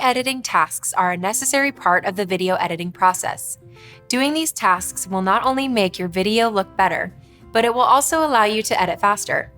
Pre-editing tasks are a necessary part of the video editing process. Doing these tasks will not only make your video look better, but it will also allow you to edit faster.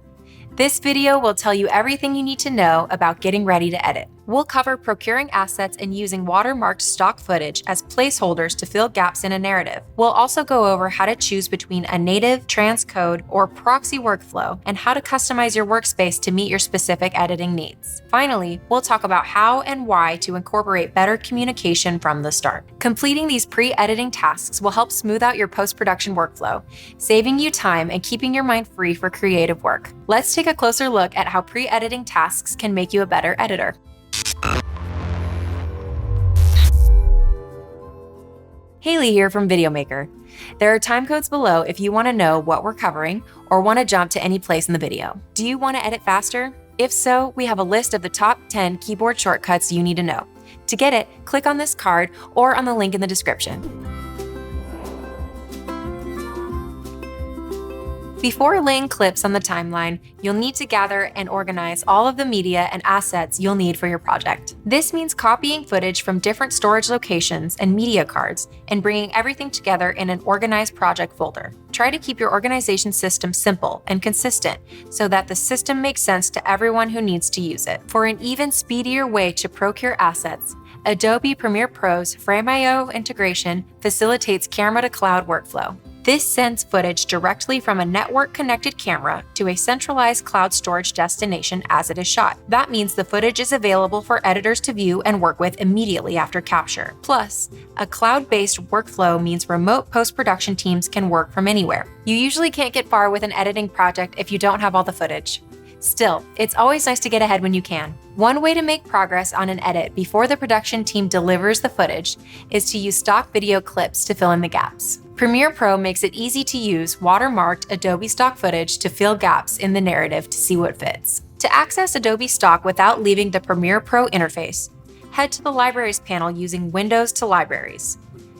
This video will tell you everything you need to know about getting ready to edit. We'll cover procuring assets and using watermarked stock footage as placeholders to fill gaps in a narrative. We'll also go over how to choose between a native, transcode, or proxy workflow and how to customize your workspace to meet your specific editing needs. Finally, we'll talk about how and why to incorporate better communication from the start. Completing these pre-editing tasks will help smooth out your post-production workflow, saving you time and keeping your mind free for creative work. Let's take a closer look at how pre-editing tasks can make you a better editor. Haley here from VideoMaker. There are time codes below if you want to know what we're covering or want to jump to any place in the video. Do you want to edit faster? If so, we have a list of the top 10 keyboard shortcuts you need to know. To get it, click on this card or on the link in the description. Before laying clips on the timeline, you'll need to gather and organize all of the media and assets you'll need for your project. This means copying footage from different storage locations and media cards and bringing everything together in an organized project folder. Try to keep your organization system simple and consistent so that the system makes sense to everyone who needs to use it. For an even speedier way to procure assets, Adobe Premiere Pro's Frame.io integration facilitates camera-to-cloud workflow. This sends footage directly from a network-connected camera to a centralized cloud storage destination as it is shot. That means the footage is available for editors to view and work with immediately after capture. Plus, a cloud-based workflow means remote post-production teams can work from anywhere. You usually can't get far with an editing project if you don't have all the footage. Still, it's always nice to get ahead when you can. One way to make progress on an edit before the production team delivers the footage is to use stock video clips to fill in the gaps. Premiere Pro makes it easy to use watermarked Adobe stock footage to fill gaps in the narrative to see what fits. To access Adobe stock without leaving the Premiere Pro interface, head to the Libraries panel using Windows to Libraries.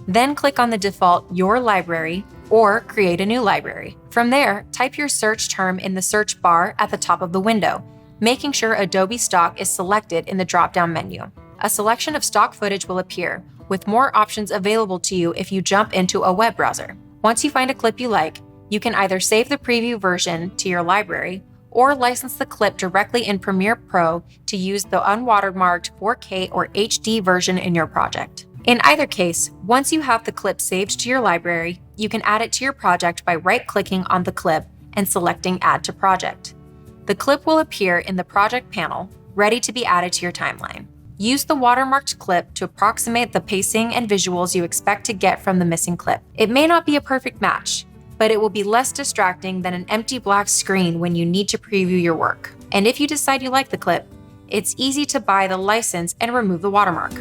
Then click on the default Your Library or Create a New Library. From there, type your search term in the search bar at the top of the window, making sure Adobe stock is selected in the drop-down menu. A selection of stock footage will appear, with more options available to you if you jump into a web browser. Once you find a clip you like, you can either save the preview version to your library or license the clip directly in Premiere Pro to use the unwatermarked 4K or HD version in your project. In either case, once you have the clip saved to your library, you can add it to your project by right-clicking on the clip and selecting Add to Project. The clip will appear in the project panel, ready to be added to your timeline. Use the watermarked clip to approximate the pacing and visuals you expect to get from the missing clip. It may not be a perfect match, but it will be less distracting than an empty black screen when you need to preview your work. And if you decide you like the clip, it's easy to buy the license and remove the watermark.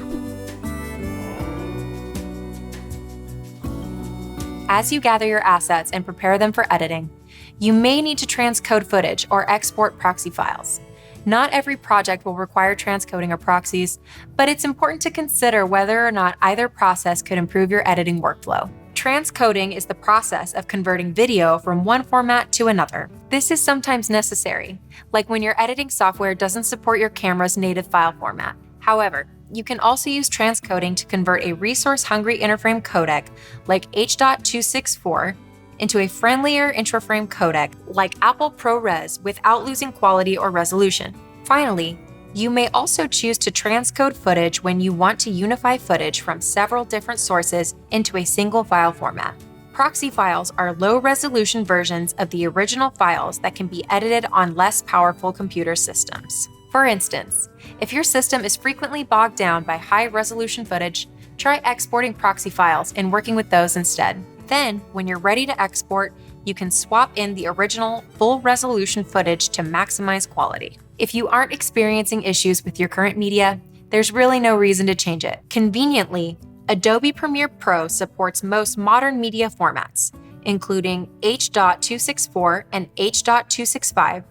As you gather your assets and prepare them for editing, you may need to transcode footage or export proxy files. Not every project will require transcoding or proxies, but it's important to consider whether or not either process could improve your editing workflow. Transcoding is the process of converting video from one format to another. This is sometimes necessary, like when your editing software doesn't support your camera's native file format. However, you can also use transcoding to convert a resource-hungry interframe codec like H.264 into a friendlier intraframe codec like Apple ProRes without losing quality or resolution. Finally, you may also choose to transcode footage when you want to unify footage from several different sources into a single file format. Proxy files are low-resolution versions of the original files that can be edited on less powerful computer systems. For instance, if your system is frequently bogged down by high-resolution footage, try exporting proxy files and working with those instead. Then, when you're ready to export, you can swap in the original full-resolution footage to maximize quality. If you aren't experiencing issues with your current media, there's really no reason to change it. Conveniently, Adobe Premiere Pro supports most modern media formats, including H.264 and H.265,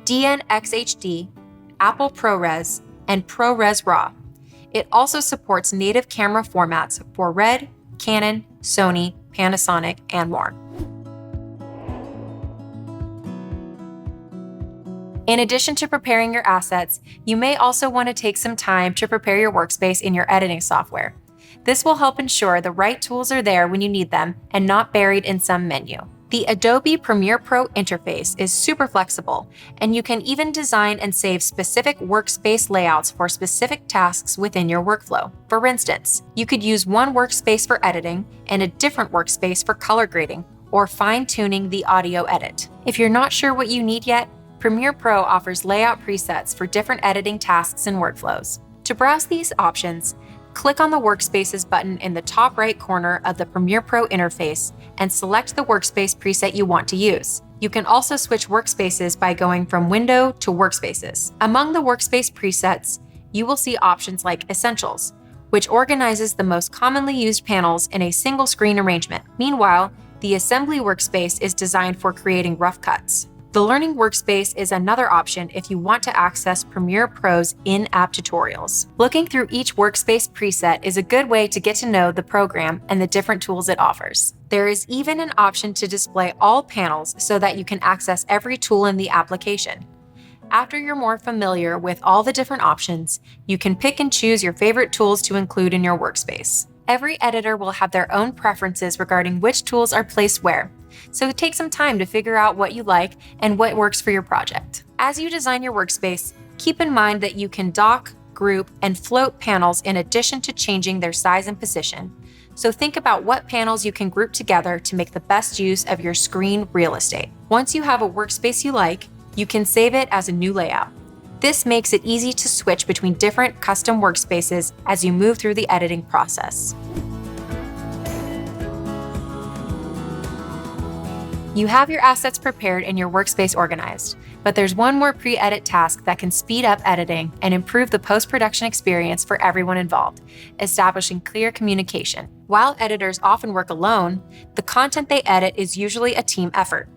DNxHD, Apple ProRes, and ProRes RAW. It also supports native camera formats for Red, Canon, Sony, Panasonic, and more. In addition to preparing your assets, you may also want to take some time to prepare your workspace in your editing software. This will help ensure the right tools are there when you need them and not buried in some menu. The Adobe Premiere Pro interface is super flexible, and you can even design and save specific workspace layouts for specific tasks within your workflow. For instance, you could use one workspace for editing and a different workspace for color grading or fine-tuning the audio edit. If you're not sure what you need yet, Premiere Pro offers layout presets for different editing tasks and workflows. To browse these options, click on the Workspaces button in the top right corner of the Premiere Pro interface and select the workspace preset you want to use. You can also switch workspaces by going from Window to Workspaces. Among the workspace presets, you will see options like Essentials, which organizes the most commonly used panels in a single screen arrangement. Meanwhile, the Assembly workspace is designed for creating rough cuts. The Learning workspace is another option if you want to access Premiere Pro's in-app tutorials. Looking through each workspace preset is a good way to get to know the program and the different tools it offers. There is even an option to display all panels so that you can access every tool in the application. After you're more familiar with all the different options, you can pick and choose your favorite tools to include in your workspace. Every editor will have their own preferences regarding which tools are placed where, so take some time to figure out what you like and what works for your project. As you design your workspace, keep in mind that you can dock, group, and float panels in addition to changing their size and position. So think about what panels you can group together to make the best use of your screen real estate. Once you have a workspace you like, you can save it as a new layout. This makes it easy to switch between different custom workspaces as you move through the editing process. You have your assets prepared and your workspace organized, but there's one more pre-edit task that can speed up editing and improve the post-production experience for everyone involved, establishing clear communication. While editors often work alone, the content they edit is usually a team effort.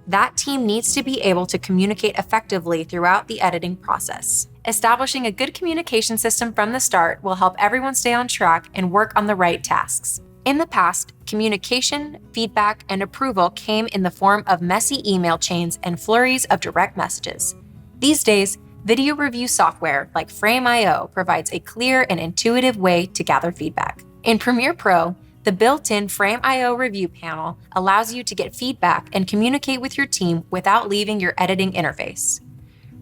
That team needs to be able to communicate effectively throughout the editing process. Establishing a good communication system from the start will help everyone stay on track and work on the right tasks. In the past, communication, feedback, and approval came in the form of messy email chains and flurries of direct messages. These days, video review software like Frame.io provides a clear and intuitive way to gather feedback. In Premiere Pro, the built-in Frame.io review panel allows you to get feedback and communicate with your team without leaving your editing interface.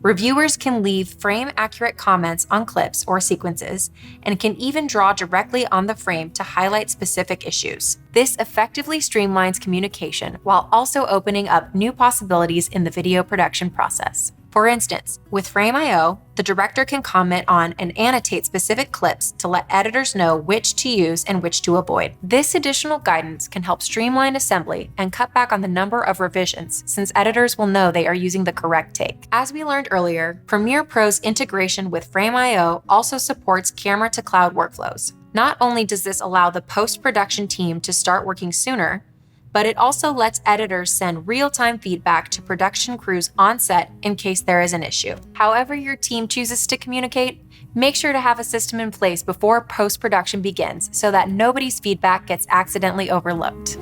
Reviewers can leave frame-accurate comments on clips or sequences and can even draw directly on the frame to highlight specific issues. This effectively streamlines communication while also opening up new possibilities in the video production process. For instance, with Frame.io, the director can comment on and annotate specific clips to let editors know which to use and which to avoid. This additional guidance can help streamline assembly and cut back on the number of revisions, since editors will know they are using the correct take. As we learned earlier, Premiere Pro's integration with Frame.io also supports camera-to-cloud workflows. Not only does this allow the post-production team to start working sooner, but it also lets editors send real-time feedback to production crews on set in case there is an issue. However your team chooses to communicate, make sure to have a system in place before post-production begins so that nobody's feedback gets accidentally overlooked.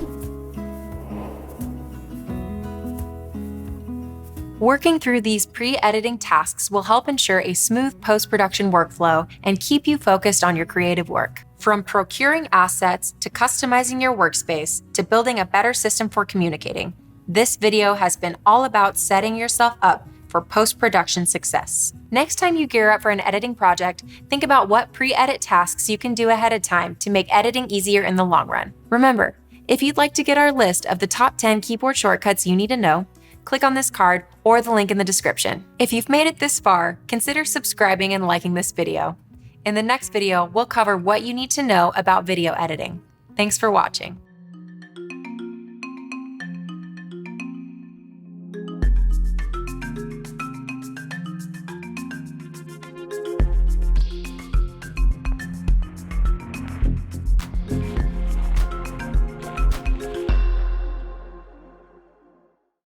Working through these pre-editing tasks will help ensure a smooth post-production workflow and keep you focused on your creative work. From procuring assets to customizing your workspace to building a better system for communicating, this video has been all about setting yourself up for post-production success. Next time you gear up for an editing project, think about what pre-edit tasks you can do ahead of time to make editing easier in the long run. Remember, if you'd like to get our list of the top 10 keyboard shortcuts you need to know, click on this card or the link in the description. If you've made it this far, consider subscribing and liking this video. In the next video, we'll cover what you need to know about video editing. Thanks for watching.